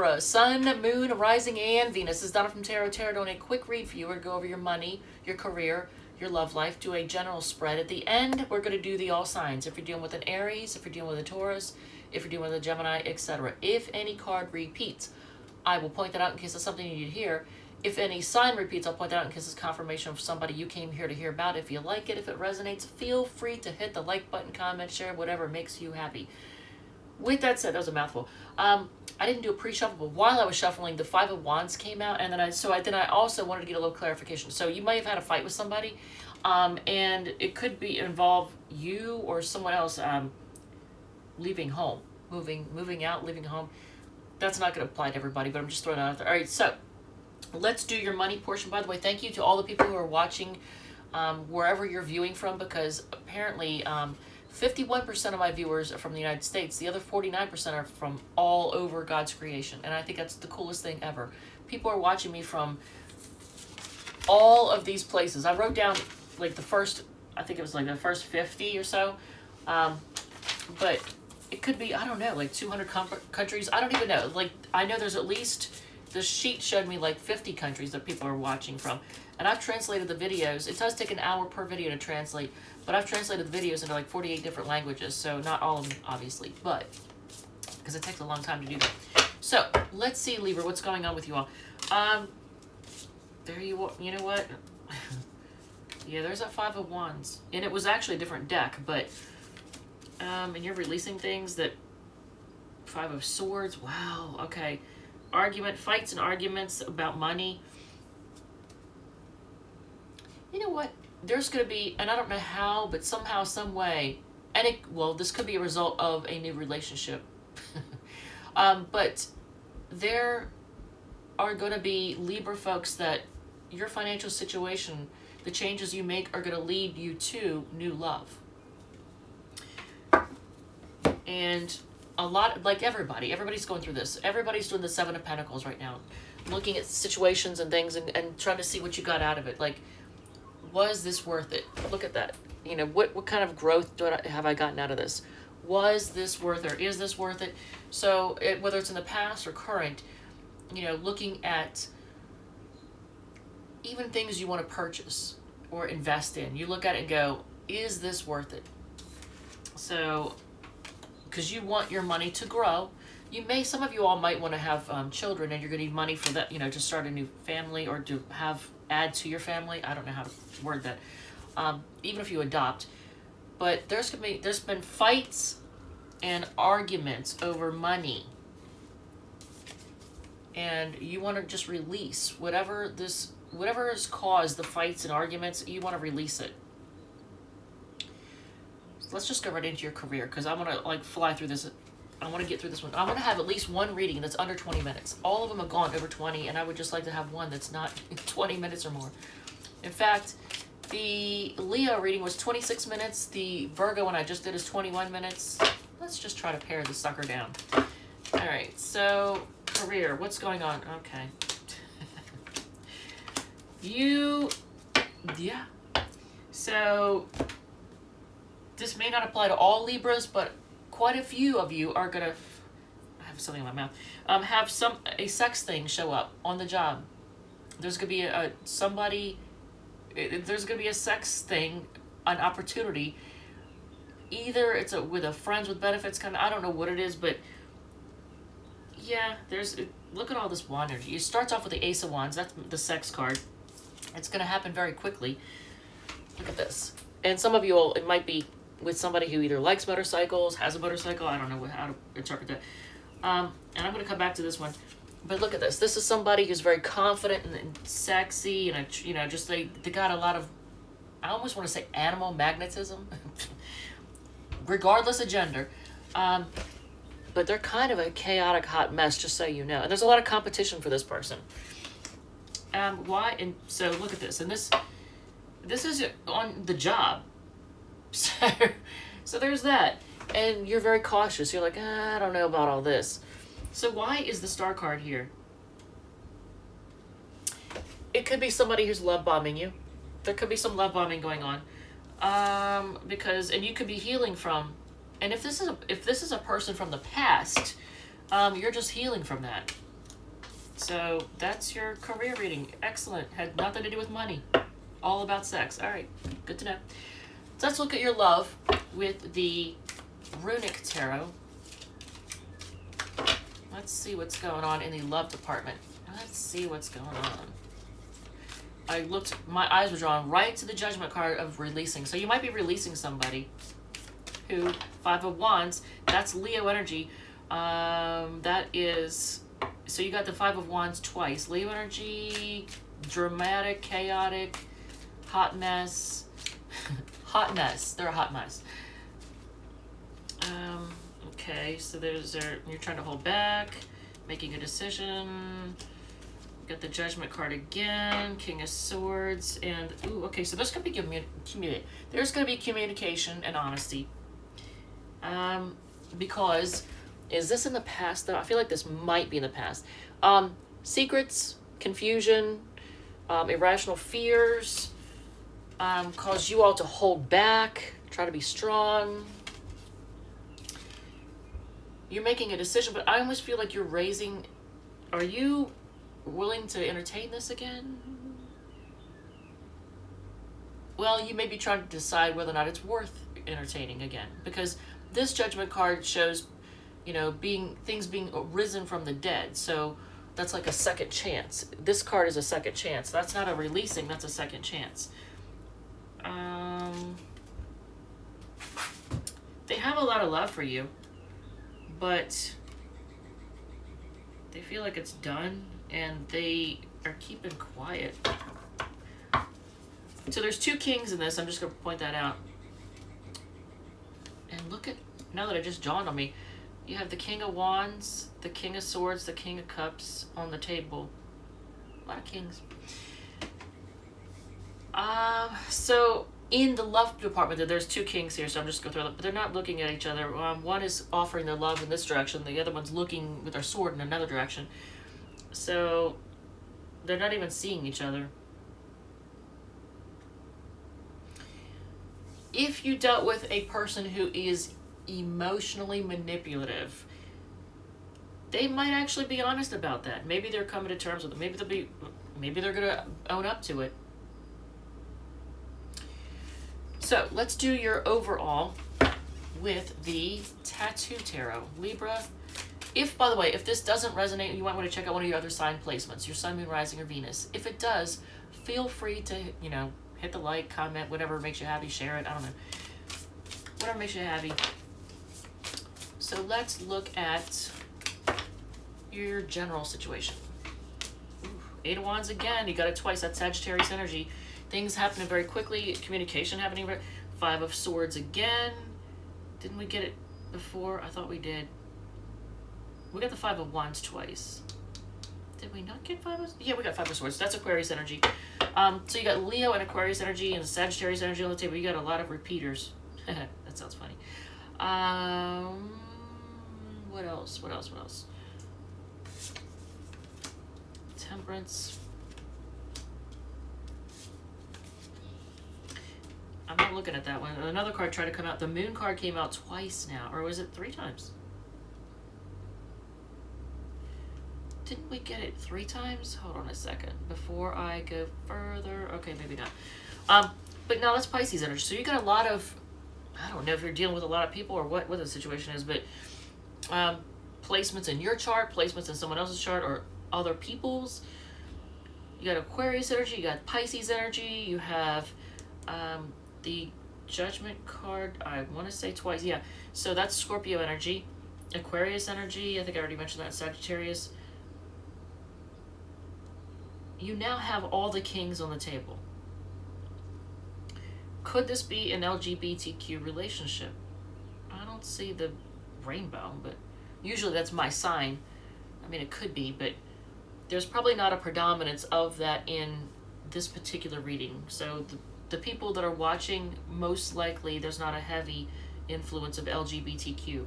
Libra, Sun, Moon, Rising, and Venus. This is Donna from Tarot. Tarot doing a quick read for you. We're going to go over your money, your career, your love life, do a general spread. At the end, we're going to do the all signs. If you're dealing with an Aries, if you're dealing with a Taurus, if you're dealing with a Gemini, etc. If any card repeats, I will point that out in case it's something you need to hear. If any sign repeats, I'll point that out in case it's confirmation of somebody you came here to hear about. If you like it, if it resonates, feel free to hit the like button, comment, share, whatever makes you happy. With that said, that was a mouthful. I didn't do a pre-shuffle, but while I was shuffling, the Five of Wands came out, and then I also wanted to get a little clarification. So you might have had a fight with somebody, and it could be involve you or someone else leaving home, moving out, leaving home. That's not going to apply to everybody, but I'm just throwing it out there. All right, so let's do your money portion. By the way, thank you to all the people who are watching wherever you're viewing from, because apparently 51% of my viewers are from the United States. The other 49% are from all over God's creation. And I think that's the coolest thing ever. People are watching me from all of these places. I wrote down like the first 50 or so. But it could be, I don't know, like 200 countries. I don't even know. Like, I know there's at least, the sheet showed me like 50 countries that people are watching from. And I've translated the videos. It does take an hour per video to translate, but I've translated the videos into like 48 different languages. So not all of them, obviously, but because it takes a long time to do that. So let's see, Libra, what's going on with you all. There you are. You know what? Yeah, there's that Five of Wands. And it was actually a different deck, but and you're releasing things that Five of Swords. Wow. Okay. Fights and arguments about money. You know what? There's going to be, and I don't know how, but somehow, some way, and this could be a result of a new relationship. But there are going to be Libra folks that your financial situation, the changes you make are going to lead you to new love. And a lot, like everybody's going through this. Everybody's doing the Seven of Pentacles right now, looking at situations and things and trying to see what you got out of it. Like, was this worth it? Look at that. You know, what kind of growth have I gotten out of this? Was this worth it, or is this worth it? So whether it's in the past or current, you know, looking at even things you want to purchase or invest in, you look at it and go, is this worth it? So, because you want your money to grow. Some of you all might want to have children, and you're going to need money for that, you know, to start a new family or to add to your family. I don't know how to word that. Even if you adopt. But there's been fights and arguments over money. And you want to just release whatever has caused the fights and arguments, you want to release it. Let's just go right into your career, because I want to like fly through this. I want to get through this one. I want to have at least one reading that's under 20 minutes. All of them have gone over 20, and I would just like to have one that's not 20 minutes or more. In fact, the Leo reading was 26 minutes. The Virgo one I just did is 21 minutes. Let's just try to pare this sucker down. All right, so career, what's going on? Okay. Yeah. So this may not apply to all Libras, but quite a few of you are gonna, I have something in my mouth, have a sex thing show up on the job. There's gonna be there's gonna be a sex thing, an opportunity. Either it's with a friends with benefits kind of, I don't know what it is, but yeah, look at all this wand energy. It starts off with the Ace of Wands. That's the sex card. It's gonna happen very quickly. Look at this. And some of you all, it might be with somebody who either likes motorcycles, has a motorcycle. I don't know how to interpret that. And I'm going to come back to this one. But look at this. This is somebody who's very confident and sexy, and you know, just they got a lot of, I almost want to say animal magnetism, regardless of gender. But they're kind of a chaotic hot mess, just so you know. And there's a lot of competition for this person. Why? And so look at this. And this is on the job. So there's that. And you're very cautious. You're like, I don't know about all this. So why is the Star card here? It could be somebody who's love bombing you. There could be some love bombing going on. And you could be healing from, and if this is a person from the past, you're just healing from that. So that's your career reading. Excellent. Had nothing to do with money. All about sex. All right. Good to know. So let's look at your love with the Runic Tarot. Let's see what's going on in the love department. Let's see what's going on. My eyes were drawn right to the Judgment card of releasing. So you might be releasing somebody who, Five of Wands, that's Leo energy. That is, so you got the Five of Wands twice. Leo energy, dramatic, chaotic, hot mess. Hot mess. They're a hot mess. Okay, so you're trying to hold back, making a decision. Got the Judgment card again, King of Swords, and ooh, okay, so there's gonna be communication and honesty. Because is this in the past though? I feel like this might be in the past. Secrets, confusion, irrational fears, cause you all to hold back, try to be strong. You're making a decision, but I almost feel like are you willing to entertain this again? Well, you may be trying to decide whether or not it's worth entertaining again, because this Judgment card shows, things being risen from the dead. So that's like a second chance. This card is a second chance. That's not a releasing, that's a second chance. They have a lot of love for you, but they feel like it's done and they are keeping quiet. So there's two kings in this. I'm just going to point that out. And look at, now that it just dawned on me, you have the King of Wands, the King of Swords, the King of Cups on the table. A lot of kings. So in the love department, there's two kings here, so I'm just going to throw them, but they're not looking at each other. One is offering their love in this direction, the other one's looking with their sword in another direction. So they're not even seeing each other. If you dealt with a person who is emotionally manipulative, they might actually be honest about that. Maybe they're coming to terms with it. Maybe they're going to own up to it. So let's do your overall with the Tattoo Tarot. Libra. By the way, if this doesn't resonate, you might want to check out one of your other sign placements, your Sun, Moon, Rising, or Venus. If it does, feel free to, hit the like, comment, whatever makes you happy, share it, I don't know. Whatever makes you happy. So let's look at your general situation. Ooh, Eight of Wands again, you got it twice, that's Sagittarius energy. Things happening very quickly, communication happening. Five of Swords again. Didn't we get it before? I thought we did. We got the Five of Wands twice. Did we not get Five of? Yeah, we got Five of Swords. That's Aquarius energy. So you got Leo and Aquarius energy and Sagittarius energy on the table. You got a lot of repeaters. That sounds funny. What else? What else? What else? Temperance. I'm not looking at that one. Another card tried to come out. The Moon card came out twice now. Or was it 3 times? Didn't we get it 3 times? Hold on a second. Before I go further. Okay, maybe not. But now that's Pisces energy. So you got a lot of, I don't know if you're dealing with a lot of people or what the situation is, but placements in your chart, placements in someone else's chart or other people's. You got Aquarius energy, you got Pisces energy, you have the Judgment card, I want to say twice. Yeah, so that's Scorpio energy. Aquarius energy, I think I already mentioned that, Sagittarius. You now have all the kings on the table. Could this be an LGBTQ relationship? I don't see the rainbow, but usually that's my sign. I mean, it could be, but there's probably not a predominance of that in this particular reading. So the people that are watching, most likely there's not a heavy influence of LGBTQ.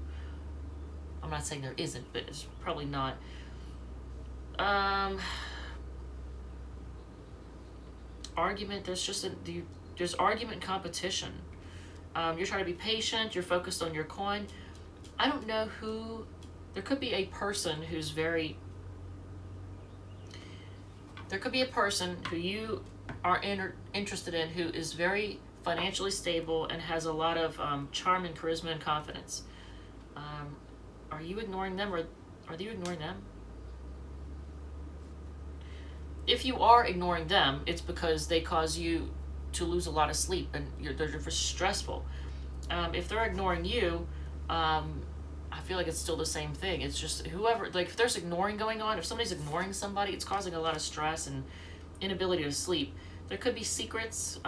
I'm not saying there isn't, but it's probably not. Argument, there's argument and competition. You're trying to be patient, you're focused on your coin. I don't know who, there could be a person who's very there could be a person who you are interested in who is very financially stable and has a lot of charm and charisma and confidence. Are you ignoring them, or are you ignoring them? If you are ignoring them, it's because they cause you to lose a lot of sleep and they're stressful. If they're ignoring you, I feel like it's still the same thing. It's just whoever, like if there's ignoring going on, if somebody's ignoring somebody, it's causing a lot of stress and inability to sleep. There could be secrets,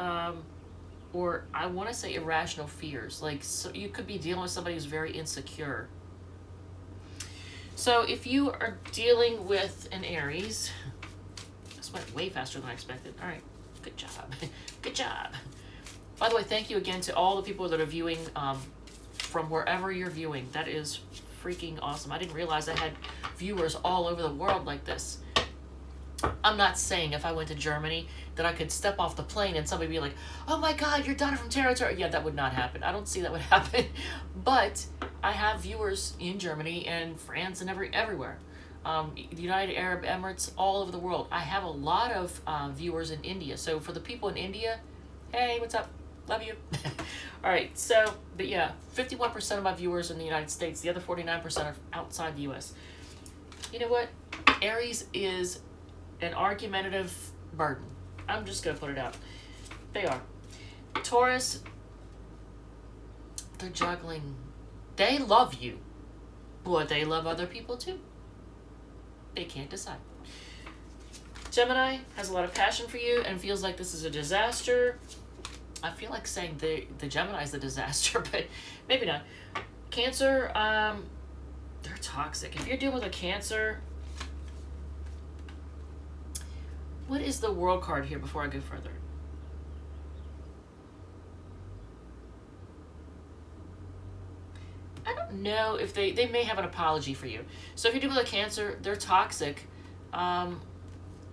or I want to say irrational fears. Like, so you could be dealing with somebody who's very insecure. So if you are dealing with an Aries, this went way faster than I expected. All right, good job. Good job. By the way, thank you again to all the people that are viewing from wherever you're viewing. That is freaking awesome. I didn't realize I had viewers all over the world like this. I'm not saying if I went to Germany that I could step off the plane and somebody be like, oh my God, you're Donna from Tarot. Yeah, that would not happen. I don't see that would happen. But I have viewers in Germany and France and everywhere. The United Arab Emirates, all over the world. I have a lot of viewers in India. So for the people in India, hey, what's up? Love you. All right, so, but yeah, 51% of my viewers in the United States. The other 49% are outside the U.S. You know what? Aries is an argumentative burden. I'm just going to put it out. They are. Taurus, they're juggling. They love you, but they love other people too. They can't decide. Gemini has a lot of passion for you and feels like this is a disaster. I feel like saying the Gemini is the disaster, but maybe not. Cancer, they're toxic. If you're dealing with a Cancer, what is the World card here before I go further? I don't know if they may have an apology for you. So if you're dealing with a Cancer, they're toxic. I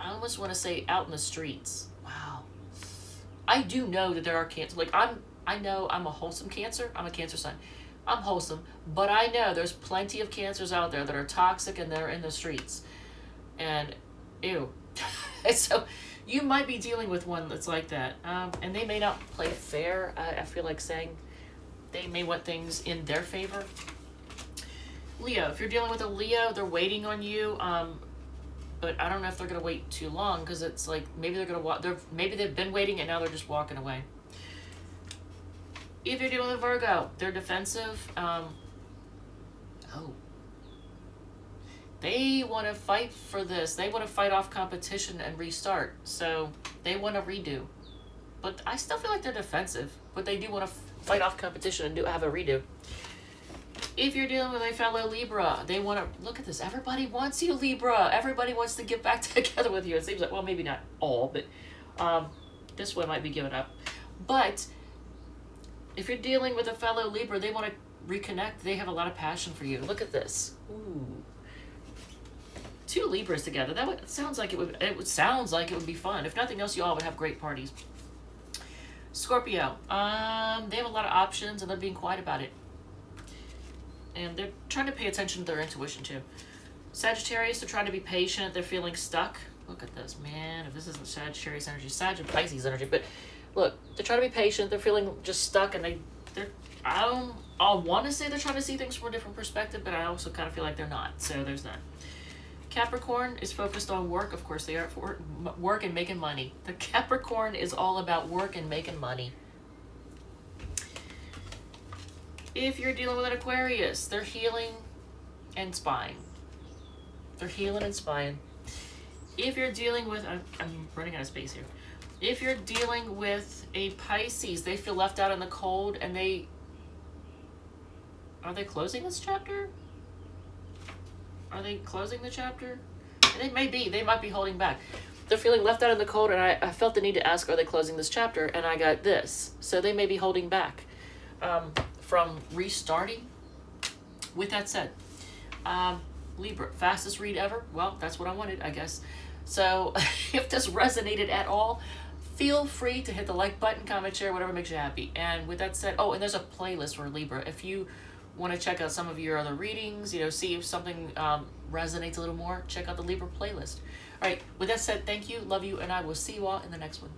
almost want to say out in the streets. Wow. I do know that there are Cancer. Like I know I'm a wholesome Cancer. I'm a Cancer sign. I'm wholesome, but I know there's plenty of Cancers out there that are toxic and they're in the streets. And ew. So you might be dealing with one that's like that. And they may not play fair. I feel like saying they may want things in their favor. Leo, if you're dealing with a Leo, they're waiting on you. But I don't know if they're going to wait too long, because it's like maybe they're going to walk. Maybe they've been waiting and now they're just walking away. If you're dealing with Virgo, they're defensive. They want to fight for this. They want to fight off competition and restart. So they want to redo. But I still feel like they're defensive. But they do want to fight off competition and have a redo. If you're dealing with a fellow Libra, they want to, look at this. Everybody wants you, Libra. Everybody wants to get back together with you. It seems like, well, maybe not all, but this one might be given up. But if you're dealing with a fellow Libra, they want to reconnect. They have a lot of passion for you. Look at this. Ooh. 2 Libras together. Sounds like it would be fun. If nothing else, you all would have great parties. Scorpio, they have a lot of options and they're being quiet about it. And they're trying to pay attention to their intuition too. Sagittarius, they're trying to be patient. They're feeling stuck. Look at this, man. If this isn't Sagittarius energy, Sag and Pisces energy. But look, they're trying to be patient. They're feeling just stuck, and I want to say they're trying to see things from a different perspective, but I also kind of feel like they're not. So there's that. Capricorn is focused on work. Of course, they are for work and making money. The Capricorn is all about work and making money. If you're dealing with an Aquarius, they're healing and spying. They're healing and spying. If you're dealing with, I'm running out of space here. If you're dealing with a Pisces, they feel left out in the cold, and are they closing this chapter? Are they closing the chapter? They may be. They might be holding back. They're feeling left out in the cold, and I felt the need to ask, are they closing this chapter? And I got this. So they may be holding back from restarting. With that said, Libra, fastest read ever? Well, that's what I wanted, I guess. So if this resonated at all, feel free to hit the like button, comment, share, whatever makes you happy. And with that said, and there's a playlist for Libra. If you want to check out some of your other readings, you know, see if something resonates a little more, check out the Libra playlist. All right, with that said, thank you, love you, and I will see you all in the next one.